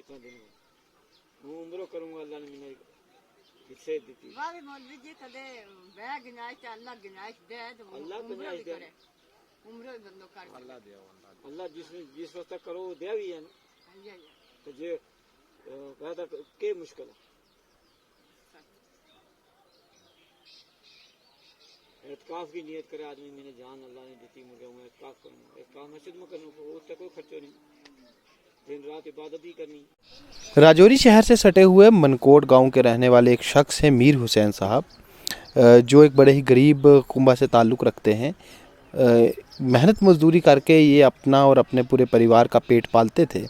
इतना दिन हूँ उम्र करूँगा अल्लाह ने मैंने हिस्से दी वाह मौलवी जी कदे बह गिनाइश अल्लाह गिनाइश दे तो अल्लाह उम्र भी करे उम्र भी बंदो कर अल्लाह दे अल्लाह जिस वक्त तक करो दे भी है ना तो जे कहता के मुश्किल है एतकाफ की नियत करे आदमी मैंने जान अल्लाह ने दी मुझे मैं एतकाफ करूँगा एतकाफ मस्जिद में करूँगा उससे कोई खर्चो नहीं दिन रात इबादत ही करनी। राजौरी शहर से सटे हुए मनकोट गांव के रहने वाले एक शख्स हैं मीर हुसैन साहब, जो एक बड़े ही गरीब कुंबा से ताल्लुक़ रखते हैं। मेहनत मजदूरी करके ये अपना और अपने पूरे परिवार का पेट पालते थे।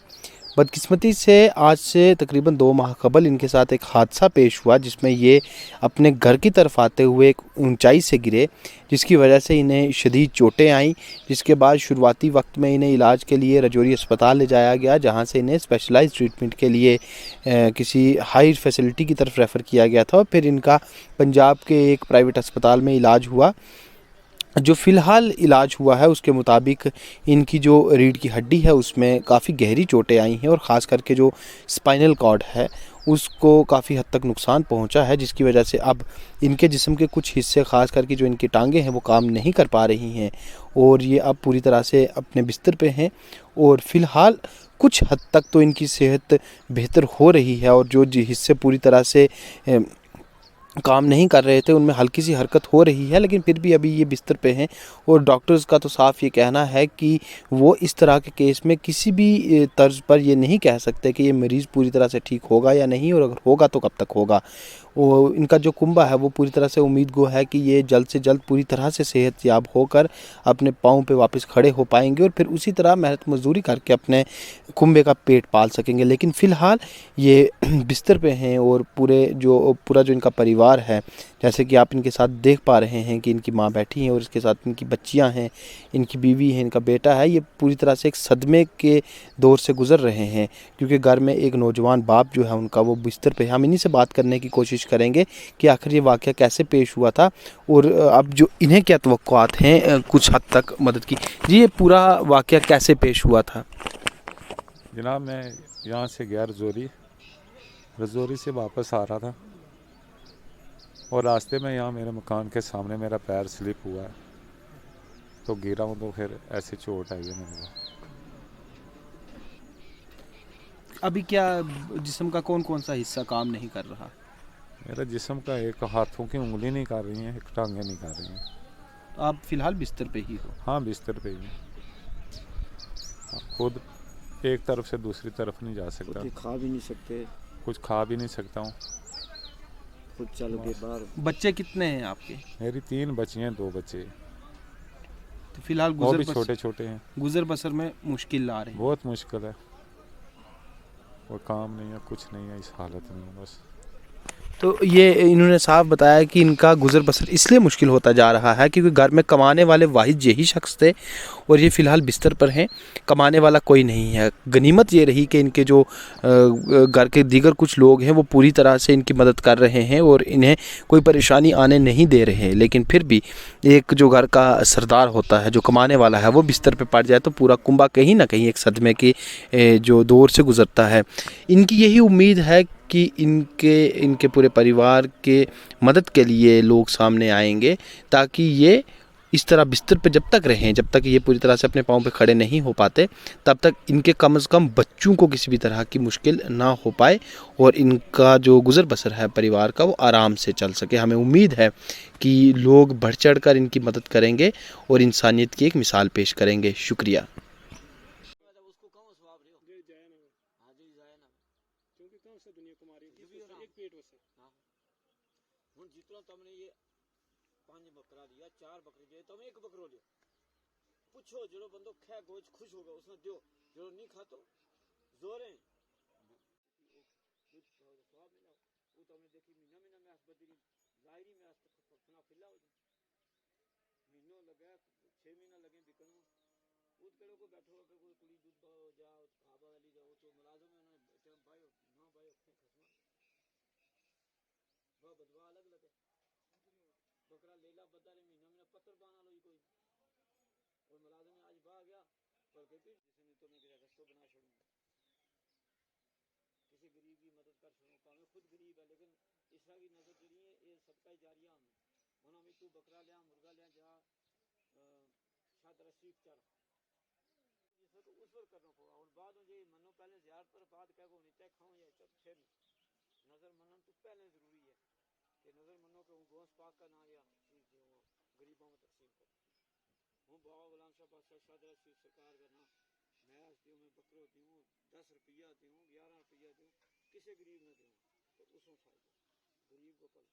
बदकिस्मती से आज से तकरीबन 2 माह कबल इनके साथ एक हादसा पेश हुआ जिसमें ये अपने घर की तरफ आते हुए एक ऊंचाई से गिरे, जिसकी वजह से इन्हें शदीद चोटें आईं। जिसके बाद शुरुआती वक्त में इन्हें इलाज के लिए राजौरी अस्पताल ले जाया गया, जहां से इन्हें स्पेशलाइज्ड ट्रीटमेंट के लिए किसी हाई फैसिलिटी की तरफ रेफ़र किया गया था और फिर इनका पंजाब के एक प्राइवेट अस्पताल में इलाज हुआ। जो फ़िलहाल इलाज हुआ है उसके मुताबिक इनकी जो रीढ़ की हड्डी है उसमें काफ़ी गहरी चोटें आई हैं और ख़ास करके जो स्पाइनल कॉर्ड है उसको काफ़ी हद तक नुकसान पहुंचा है, जिसकी वजह से अब इनके जिस्म के कुछ हिस्से ख़ास करके जो इनकी टांगें हैं वो काम नहीं कर पा रही हैं और ये अब पूरी तरह से अपने बिस्तर पे हैं। और फ़िलहाल कुछ हद तक तो इनकी सेहत बेहतर हो रही है और जो हिस्से पूरी तरह से काम नहीं कर रहे थे उनमें हल्की सी हरकत हो रही है, लेकिन फिर भी अभी ये बिस्तर पे हैं। और डॉक्टर्स का तो साफ ये कहना है कि वो इस तरह के केस में किसी भी तर्ज पर ये नहीं कह सकते कि ये मरीज़ पूरी तरह से ठीक होगा या नहीं, और अगर होगा तो कब तक होगा। वो इनका जो कुंबा है वो पूरी तरह से उम्मीद गो है कि ये जल्द से जल्द पूरी तरह से सेहतयाब होकर अपने पाँव पे वापस खड़े हो पाएंगे और फिर उसी तरह मेहनत मजदूरी करके अपने कुंबे का पेट पाल सकेंगे। लेकिन फ़िलहाल ये बिस्तर पे हैं और पूरा जो इनका परिवार है, जैसे कि आप इनके साथ देख पा रहे हैं कि इनकी माँ बैठी हैं और इसके साथ इनकी बच्चियां हैं, इनकी बीवी है, इनका बेटा है। ये पूरी तरह से एक सदमे के दौर से गुजर रहे हैं क्योंकि घर में एक नौजवान बाप जो है उनका वो बिस्तर पे है। हम इन्हीं से बात करने की कोशिश करेंगे कि आखिर ये वाक़या कैसे पेश हुआ था और अब जो इन्हें क्या तवक्कुआत हैं कुछ हद तक मदद की। जी, ये पूरा वाक़या कैसे पेश हुआ था? जनाब, मैं यहाँ से गया रजौरी से वापस आ रहा था और रास्ते में यहाँ मेरे मकान के सामने मेरा पैर स्लिप हुआ है तो गिरा हूँ, तो फिर ऐसे चोट आई है मेरे को। अभी क्या जिस्म का कौन कौन सा हिस्सा काम नहीं कर रहा? मेरा जिस्म का एक हाथों की उंगली नहीं कर रही है, एक टांगें नहीं कर रही हैं। आप फ़िलहाल बिस्तर पे ही हो? हाँ, बिस्तर पे ही। खुद एक तरफ से दूसरी तरफ नहीं जा सकता, खा भी नहीं सकते, कुछ खा भी नहीं सकता हूँ, खुद चल के बाहर। बच्चे कितने हैं आपके? मेरी 3 बच्चियाँ 2 बच्चे, तो फिलहाल वो भी छोटे छोटे हैं। गुजर बसर में मुश्किल आ रही है? बहुत मुश्किल है, वो काम नहीं है, कुछ नहीं है, इस हालत में बस। तो ये इन्होंने साफ बताया कि इनका गुजर बसर इसलिए मुश्किल होता जा रहा है क्योंकि घर में कमाने वाले वाहिद यही शख्स थे और ये फ़िलहाल बिस्तर पर हैं, कमाने वाला कोई नहीं है। गनीमत ये रही कि इनके जो घर के दीगर कुछ लोग हैं वो पूरी तरह से इनकी मदद कर रहे हैं और इन्हें कोई परेशानी आने नहीं दे रहे, लेकिन फिर भी एक जो घर का सरदार होता है, जो कमाने वाला है, वो बिस्तर पर पड़ जाए तो पूरा कुंबा कहीं ना कहीं एक सदमे के जो दौर से गुजरता है। इनकी यही उम्मीद है कि इनके पूरे परिवार के मदद के लिए लोग सामने आएंगे ताकि ये इस तरह बिस्तर पे जब तक रहें, जब तक ये पूरी तरह से अपने पाँव पे खड़े नहीं हो पाते, तब तक इनके कम से कम बच्चों को किसी भी तरह की मुश्किल ना हो पाए और इनका जो गुजर बसर है परिवार का वो आराम से चल सके। हमें उम्मीद है कि लोग बढ़ चढ़ कर इनकी मदद करेंगे और इंसानियत की एक मिसाल पेश करेंगे। शुक्रिया। जितना तुमने ये 5 बकरा दिया, 4 बकरी दिए, तुम एक बकरो लियो, पूछो जो बंदो खै गोच खुश होगा उसने दियो, जो नहीं खा तो जोर है स्वाब मिला वो तुमने देखी महीना महीना में बदरी जाहिरी में फना फिला हो महीनों लगा 6 महीना लगे बिकन उत कड़े को बैठो अगर कोई कुड़ी दूध जा खाबा वाली जाओ तो मुलाजम है उन्होंने भाई ना भाई खसमा वह बदवा अलग लगे बकरा लेला बदारे महीना में पत्थर बाना लो कोई और मुलाजम आज भाग गया और जिसने तो मैं रस्तो बना छोड़ूंगा। खुद गरीब है, लेकिन इसरा की नज़र जड़ी है ये सबका जारिया हम मना में तू बकरा लिया मुर्गा लिया जा शायद रसीद चढ़ जिस वक्त उस वक्त करना पड़ा। और बाद में ये मनो पहले ज़्यारत पर बात कह को नहीं तय खाओ या चल फिर नज़र मनन तो पहले ज़रूरी है कि नज़र मनो कि गौस पाक का ना या चीज़ जो गरीबों में तकसीम कर हूँ बाबा गुलाम शाह बादशाह शाह रशीद सरकार का ना मैं दूँ मैं बकरो दूँ 10 रुपया दूँ 11 रुपया दूँ किसी गरीब ने दूँ तो उसमें फायदा गरीब को कल